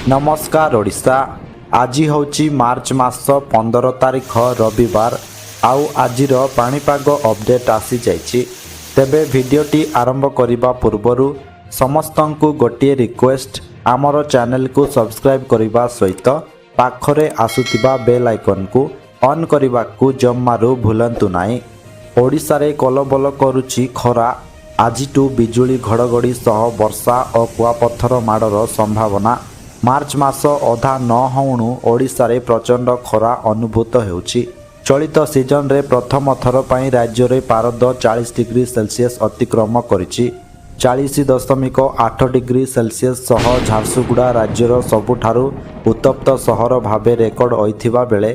नमस्कार ओडिशा। आज हूँ मार्च मास 15 तारिख रविवार। आउ आजिर पाणीपाग अपडेट आसी जाइछि। तेबे भिडियोटी आरंभ करने पूर्वर समस्त को गोटे रिक्वेस्ट, आमर चैनल को सब्सक्राइब करने सहित पाखरे आसुथिबा बेल आइकन को ऑन करने को जम्मारू भूलंतु नाही। ओडिशा रे कलबल करुछि खरा। आजिटू बिजुली घड़घड़ी सह वर्षा और कुआपथर माड़र संभावना। मार्च मास अधा न होणु ओडिशा रे प्रचंड खरा अनुभूत हेउछि। चलित सीजन रे प्रथम थर पई राज्य रे पारद 40 डिग्री सेल्सियस अतिक्रम करिछि। 40.8 डिग्री सेल्सियस सह झारसुगुड़ा राज्यर सबुठारु उत्तप्त सहर भावे रेकर्ड होइथिबा बेले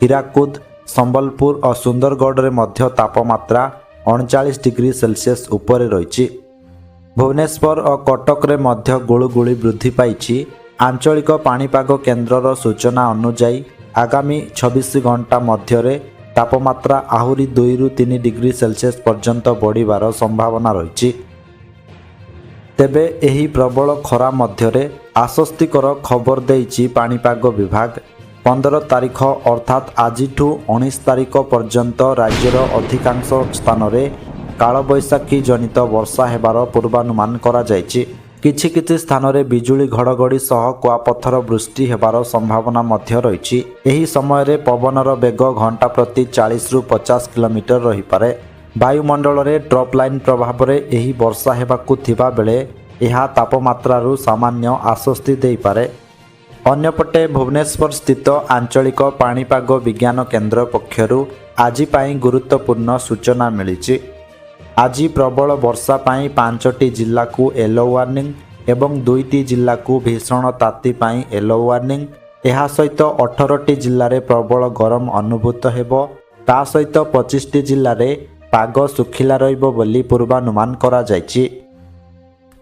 हीराकुद, संबलपुर और सुंदरगढ़ रे मध्य तापमात्रा 39 डिग्री सेल्सियस उपरे रहिछि। भुवनेश्वर और कटक रे मध्य गुळुगुळी वृद्धि पाइछि। आंचलिक पाणीपाग केन्द्रर सूचना अनुसार आगामी 26 घंटा मध्य तापमात्रा आहुरी 2 ରୁ 3 डिग्री सेल्सियस पर्यंत बढ़िबार संभावना रही। तेबे एही प्रबल खरा मध्य आश्वस्तिकर खबर देइछि पाणीपाग विभाग। 15 तारिख अर्थात आजिठू 19 तारिख पर्यंत राज्यर अधिकांश स्थान में कालबैशाखी जनित वर्षा हेबार पूर्वानुमान करा जाइछि। किछि किछि स्थान रे बिजुली घड़घड़ी सह कुआपथर वृष्टि हेबार संभावना मध्य रहिछि। एही समय रे पवनर बेग घंटा प्रति 40 ରୁ 50 किलोमीटर रही पारे। वायुमंडल रे ट्रप लाइन प्रभाव रे एही वर्षा हेबाकु थिबा बेले एहा तापमात्रा रु सामान्य आश्वस्ति देई पारे। अन्यपटे भुवनेश्वर स्थित आंचलिक पाणीपाग विज्ञान केन्द्र पक्षरु आज पाई गुरुत्वपूर्ण सूचना मिलिछि। आज प्रबल वर्षा पाई 5टी जिला को येलो वार्निंग एवं 2टी जिला को भीषण ताती पाई येलो वार्निंग। एहा सहित 18टी जिल्ला रे प्रबल गरम अनुभूत हेबो। ता सहित 25टी जिल्ला रे पाग सुखिला रहिबो बोली पूर्वानुमान करा जायछि।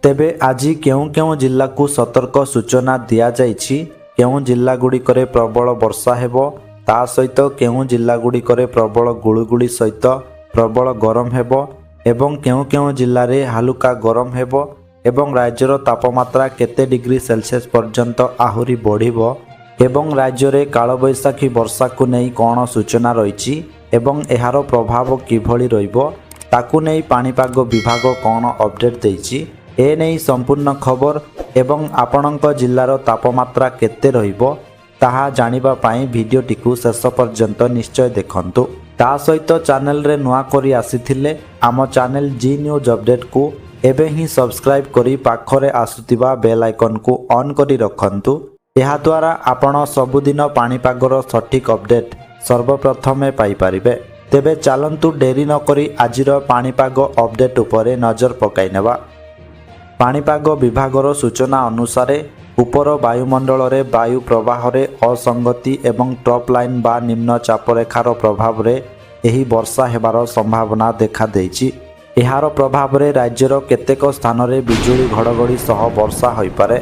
तेबे आज केउं केउं जिल्ला को सतर्क सूचना दिया जायछि, केउं जिल्ला गुड़िकरे प्रबल वर्षा हेबो, ता सहित केउं जिल्ला गुड़िकरे प्रबल गुळुगुळी सहित प्रबल गरम हेबो एवं केउं केउं जिल्ला रे हालुका गरम हेबो एवं राज्यर तापमात्रा केते डिग्री सेल्सियस पर्यंत आहुरी बढ़िबो एवं राज्य रे कालबैशाखी वर्षा को नहीं कौन सूचना रहिछि एवं एहार प्रभाव किभଳି रहिबो ताकू नहीं पाणीपाग विभाग कौन अपडेट देइछि। ए नहीं संपूर्ण खबर एवं आपणक जिल्लार तापमात्रा केते रहिबो ताहा जानिबा पाई भिडियोटी को शेष पर्यंत निश्चय देखंतु। ता सहित चैनल रे नुआ करी आसीथिले आम चैनल जी न्यूज अपडेट को एबे ही सब्सक्राइब करी पाखरे आसुतिबा बेल आइकन को ऑन करी रखंतु। एहा द्वारा आपण सबुदिन पाणीपागर सठिक अपडेट सर्वप्रथमे पाई परिबे। तेबे चलंतु डेरी न करी आजिर पाणीपाग अपडेट उपरे नजर पकाई नेबा। पाणीपाग विभागर सूचना अनुसार उपर वायुमंडल रे वायु प्रवाह रे असंगति एवं ट्रप लाइन बा निम्न चापरेखार प्रभाव रे एही वर्षा हेबार संभावना देखा देइछि। एहार प्रभाव रे राज्यर केतेक स्थान रे बिजुली घड़घड़ी सह वर्षा होई पारे।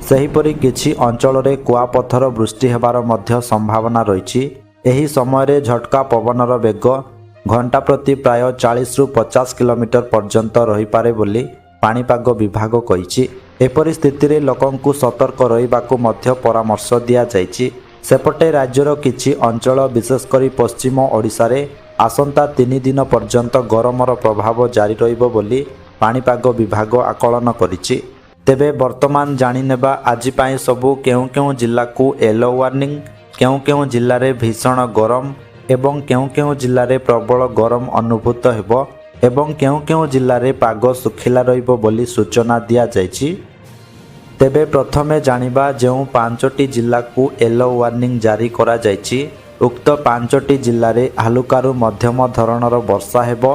सेहीपरि किछि अंचल रे कुआपथर वृष्टि हेबार मध्य संभावना रहिछि। एही समय रे झटका पवनर बेग घंटा प्रति प्राय 40 ରୁ 50 किलोमीटर पर्यंत रही पारे बोली पाणीपाग विभाग कहिछि। एपरि स्थिति रे लोकंकु सतर्क रहिबाकु मध्य परामर्श दिया जाइछि। सेपटे राज्यर किछि अंचल विशेषकर पश्चिम ओडिशा रे आसंता 3 दिन पर्यंत गरमर प्रभाव जारी रहिबो बोली पाणीपाग विभाग आकलन करिछि। तेबे वर्तमान जानि नेबा आज पाई सबु केउं केउं जिल्ला को येलो वार्निंग, केउं केउं जिल्ला रे भीषण गरम एवं केउं केउं जिल्ला रे प्रबल गरम अनुभूत हेबो एवं केउं केउं जिल्ला रे पाग सुखिला रहिबो बोली सूचना दिया जायछि। तेबे प्रथमे जानिबा जेउ 5टी जिल्ला को येलो वार्निंग जारी करा जायछि। उक्त 5टी जिल्ला रे हालुकारु मध्यम धरणर वर्षा हेबो।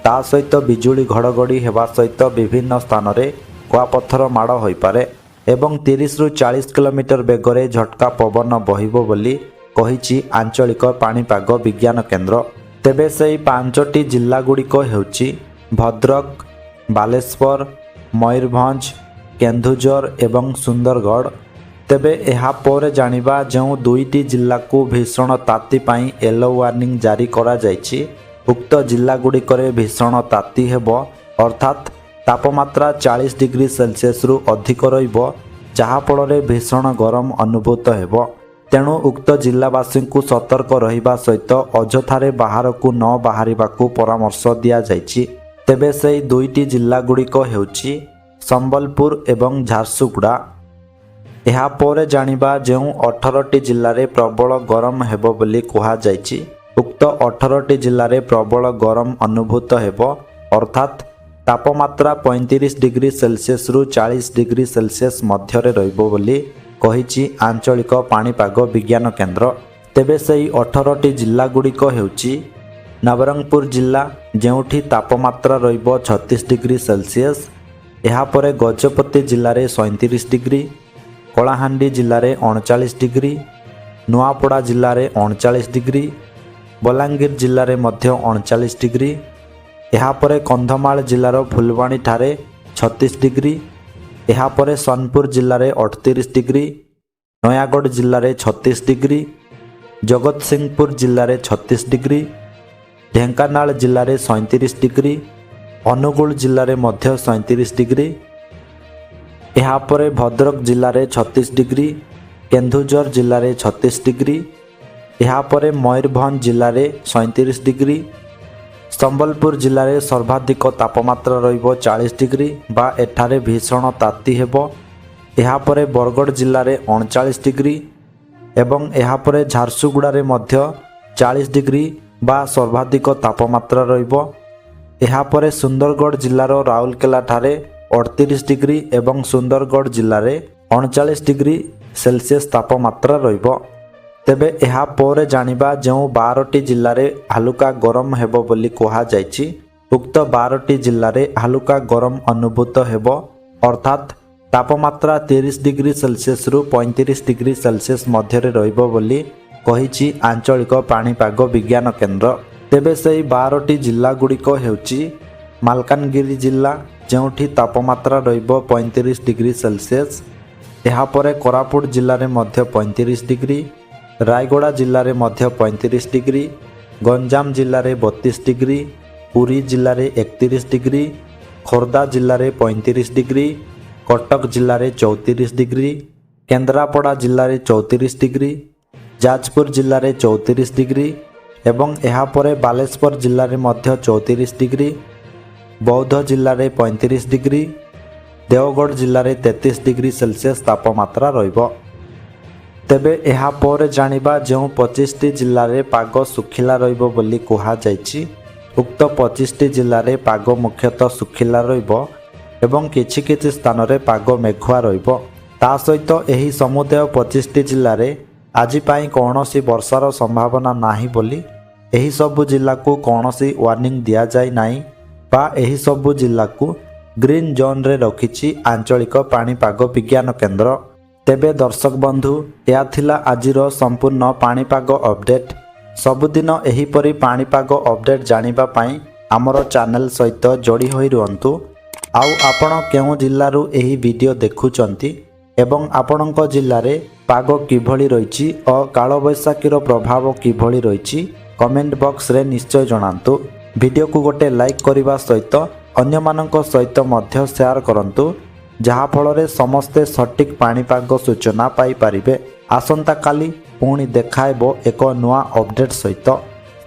ता सहित बिजुली घड़घड़ी हेबा सहित विभिन्न स्थान रे कुआपथर माड़ होई पारे एवं 30 ରୁ 40 किलोमीटर बेगरे झटका पवन बहिबो बोली कहिछि आंचलिक पाणीपाग विज्ञान केन्द्र। तेबे सेही 5टी जिल्ला गुड़िक हेउछि भद्रक, बालेश्वर, मयूरभंज, केन्दुझर एवं सुंदरगढ़। तेबे एहा पर जानिबा जेउ 2टी जिल्ला को भीषण ताती पाई येलो वार्निंग जारी करा जायछि। उक्त जिल्ला गुड़िकरे भीषण ताती हेबो अर्थात तापमात्रा 40 डिग्री सेल्सियस रु अधिक रहिबो, ଯାହାଫଳରେ ଭୀଷଣ ଗରମ ଅନୁଭୂତ ହେବ। ତେଣୁ ଉକ୍ତ ଜିଲ୍ଲାବାସୀଙ୍କୁ ସତର୍କ ରହିବା ସହିତ ଅଯଥାରେ ବାହାରକୁ ନ ବାହାରିବାକୁ ପରାମର୍ଶ ଦିଆଯାଇଛି। ତେବେ ସେହି ଦୁଇଟି ଜିଲ୍ଲାଗୁଡ଼ିକ ହେଉଛି ସମ୍ବଲପୁର ଏବଂ ଝାରସୁଗୁଡ଼ା। ଏହାପରେ ଜାଣିବା ଯେଉଁ 18ଟି ଜିଲ୍ଲାରେ ପ୍ରବଳ ଗରମ ହେବ ବୋଲି କୁହାଯାଇଛି। ଉକ୍ତ 18ଟି ଜିଲ୍ଲାରେ ପ୍ରବଳ ଗରମ ଅନୁଭୂତ ହେବ, ଅର୍ଥାତ୍ ତାପମାତ୍ରା 35 ଡିଗ୍ରୀ ସେଲସିୟସରୁ 40 ଡିଗ୍ରୀ ସେଲସିୟସ ମଧ୍ୟରେ ରହିବ ବୋଲି କହିଛି ଆଞ୍ଚଳିକ ପାଣିପାଗ ବିଜ୍ଞାନ କେନ୍ଦ୍ର। ତେବେ ସେହି 18ଟି ଜିଲ୍ଲାଗୁଡ଼ିକ ହେଉଛି ନବରଙ୍ଗପୁର ଜିଲ୍ଲା, ଯେଉଁଠି ତାପମାତ୍ରା ରହିବ 36 ଡିଗ୍ରୀ ସେଲସିୟସ। ଏହାପରେ ଗଜପତି ଜିଲ୍ଲାରେ 37 ଡିଗ୍ରୀ, କଳାହାଣ୍ଡି ଜିଲ୍ଲାରେ 39 ଡିଗ୍ରୀ, ନୂଆପଡ଼ା ଜିଲ୍ଲାରେ 39 ଡିଗ୍ରୀ, ବଲାଙ୍ଗୀର ଜିଲ୍ଲାରେ ମଧ୍ୟ 39 ଡିଗ୍ରୀ। ଏହାପରେ କନ୍ଧମାଳ ଜିଲ୍ଲାର ଫୁଲବାଣୀଠାରେ 36 ଡିଗ୍ରୀ, ଏହାପରେ ସୋନପୁର ଜିଲ୍ଲାରେ 38 ଡିଗ୍ରୀ, ନୟାଗଡ଼ ଜିଲ୍ଲାରେ 36 ଡିଗ୍ରୀ, ଜଗତସିଂହପୁର ଜିଲ୍ଲାରେ 36 ଡିଗ୍ରୀ, ଢେଙ୍କାନାଳ ଜିଲ୍ଲାରେ 37 ଡିଗ୍ରୀ, ଅନୁଗୁଳ ଜିଲ୍ଲାରେ ମଧ୍ୟ 37 ଡିଗ୍ରୀ। ଏହାପରେ ଭଦ୍ରକ ଜିଲ୍ଲାରେ 36 ଡିଗ୍ରୀ, କେନ୍ଦୁଝର ଜିଲ୍ଲାରେ 36 ଡିଗ୍ରୀ, ଏହାପରେ ମୟୂରଭଞ୍ଜ ଜିଲ୍ଲାରେ 37 ଡିଗ୍ରୀ, ସମ୍ବଲପୁର ଜିଲ୍ଲାରେ ସର୍ବାଧିକ ତାପମାତ୍ରା ରହିବ 40 ଡିଗ୍ରୀ ବା ଏଠାରେ ଭୀଷଣ ତାତି ହେବ। ଏହାପରେ ବରଗଡ଼ ଜିଲ୍ଲାରେ 39 ଡିଗ୍ରୀ ଏବଂ ଏହାପରେ ଝାରସୁଗୁଡ଼ାରେ ମଧ୍ୟ 40 ଡିଗ୍ରୀ ବା ସର୍ବାଧିକ ତାପମାତ୍ରା ରହିବ। ଏହାପରେ ସୁନ୍ଦରଗଡ଼ ଜିଲ୍ଲାର ରାଉରକେଲାଠାରେ 38 ଡିଗ୍ରୀ ଏବଂ ସୁନ୍ଦରଗଡ଼ ଜିଲ୍ଲାରେ 39 ଡିଗ୍ରୀ ସେଲସିୟସ ତାପମାତ୍ରା ରହିବ। ତେବେ ଏହାପରେ ଜାଣିବା ଯେଉଁ 12ଟି ଜିଲ୍ଲାରେ ହାଲୁକା ଗରମ ହେବ ବୋଲି କୁହାଯାଇଛି। ଉକ୍ତ 12ଟି ଜିଲ୍ଲାରେ ହାଲୁକା ଗରମ ଅନୁଭୂତ ହେବ, ଅର୍ଥାତ୍ ତାପମାତ୍ରା 30 ଡିଗ୍ରୀ ସେଲସିୟସରୁ 35 ଡିଗ୍ରୀ ସେଲସିୟସ ମଧ୍ୟରେ ରହିବ ବୋଲି କହିଛି ଆଞ୍ଚଳିକ ପାଣିପାଗ ବିଜ୍ଞାନ କେନ୍ଦ୍ର। ତେବେ ସେହି 12ଟି ଜିଲ୍ଲାଗୁଡ଼ିକ ହେଉଛି ମାଲକାନଗିରି ଜିଲ୍ଲା, ଯେଉଁଠି ତାପମାତ୍ରା ରହିବ 35 ଡିଗ୍ରୀ ସେଲସିୟସ। ଏହାପରେ କୋରାପୁଟ ଜିଲ୍ଲାରେ ମଧ୍ୟ 35 ଡିଗ୍ରୀ, ରାୟଗଡ଼ା ଜିଲ୍ଲାରେ ମଧ୍ୟ 35 ଡିଗ୍ରୀ, ଗଞ୍ଜାମ ଜିଲ୍ଲାରେ 32 ଡିଗ୍ରୀ, ପୁରୀ ଜିଲ୍ଲାରେ 31 ଡିଗ୍ରୀ, ଖୋର୍ଦ୍ଧା ଜିଲ୍ଲାରେ 35 ଡିଗ୍ରୀ, କଟକ ଜିଲ୍ଲାରେ 34 ଡିଗ୍ରୀ, କେନ୍ଦ୍ରାପଡ଼ା ଜିଲ୍ଲାରେ 34 ଡିଗ୍ରୀ, ଯାଜପୁର ଜିଲ୍ଲାରେ 34 ଡିଗ୍ରୀ ଏବଂ ଏହାପରେ ବାଲେଶ୍ୱର ଜିଲ୍ଲାରେ ମଧ୍ୟ 34 ଡିଗ୍ରୀ, ବୌଦ୍ଧ ଜିଲ୍ଲାରେ 35 ଡିଗ୍ରୀ, ଦେଓଗଡ଼ ଜିଲ୍ଲାରେ 33 ଡିଗ୍ରୀ ସେଲସିୟସ ତାପମାତ୍ରା ରହିବ। ତେବେ ଏହାପରେ ଜାଣିବା ଯେଉଁ 25ଟି ଜିଲ୍ଲାରେ ପାଗ ଶୁଖିଲା ରହିବ ବୋଲି କୁହାଯାଇଛି। ଉକ୍ତ 25ଟି ଜିଲ୍ଲାରେ ପାଗ ମୁଖ୍ୟତଃ ଶୁଖିଲା ରହିବ ଏବଂ କିଛି କିଛି ସ୍ଥାନରେ ପାଗ ମେଘୁଆ ରହିବ। ତା ସହିତ ଏହି ସମୁଦାୟ 25ଟି ଜିଲ୍ଲାରେ ଆଜି ପାଇଁ କୌଣସି ବର୍ଷାର ସମ୍ଭାବନା ନାହିଁ ବୋଲି ଏହି ସବୁ ଜିଲ୍ଲାକୁ କୌଣସି ୱାର୍ଣ୍ଣିଂ ଦିଆଯାଇ ନାହିଁ ବା ଏହି ସବୁ ଜିଲ୍ଲାକୁ ଗ୍ରୀନ୍ ଜୋନ୍ରେ ରଖିଛି ଆଞ୍ଚଳିକ ପାଣିପାଗ ବିଜ୍ଞାନ କେନ୍ଦ୍ର। ତେବେ ଦର୍ଶକ ବନ୍ଧୁ, ଏହା ଥିଲା ଆଜିର ସମ୍ପୂର୍ଣ୍ଣ ପାଣିପାଗ ଅପଡେଟ୍। ସବୁଦିନ ଏହିପରି ପାଣିପାଗ ଅପଡେଟ୍ ଜାଣିବା ପାଇଁ ଆମର ଚ୍ୟାନେଲ ସହିତ ଯୋଡ଼ି ହୋଇ ରୁହନ୍ତୁ। ଆଉ ଆପଣ କେଉଁ ଜିଲ୍ଲାରୁ ଏହି ଭିଡ଼ିଓ ଦେଖୁଛନ୍ତି ଏବଂ ଆପଣଙ୍କ ଜିଲ୍ଲାରେ ପାଗ କିଭଳି ରହିଛି ଓ କାଳବୈଶାଖୀର ପ୍ରଭାବ କିଭଳି ରହିଛି କମେଣ୍ଟ ବକ୍ସରେ ନିଶ୍ଚୟ ଜଣାନ୍ତୁ। ଭିଡ଼ିଓକୁ ଗୋଟେ ଲାଇକ୍ କରିବା ସହିତ ଅନ୍ୟମାନଙ୍କ ସହିତ ମଧ୍ୟ ସେୟାର କରନ୍ତୁ, ଯାହାଫଳରେ ସମସ୍ତେ ସଠିକ୍ ପାଣିପାଗ ସୂଚନା ପାଇପାରିବେ। ଆସନ୍ତାକାଲି ପୁଣି ଦେଖାହେବ ଏକ ନୂଆ ଅପଡେଟ୍ ସହିତ।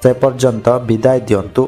ସେ ପର୍ଯ୍ୟନ୍ତ ବିଦାୟ ଦିଅନ୍ତୁ।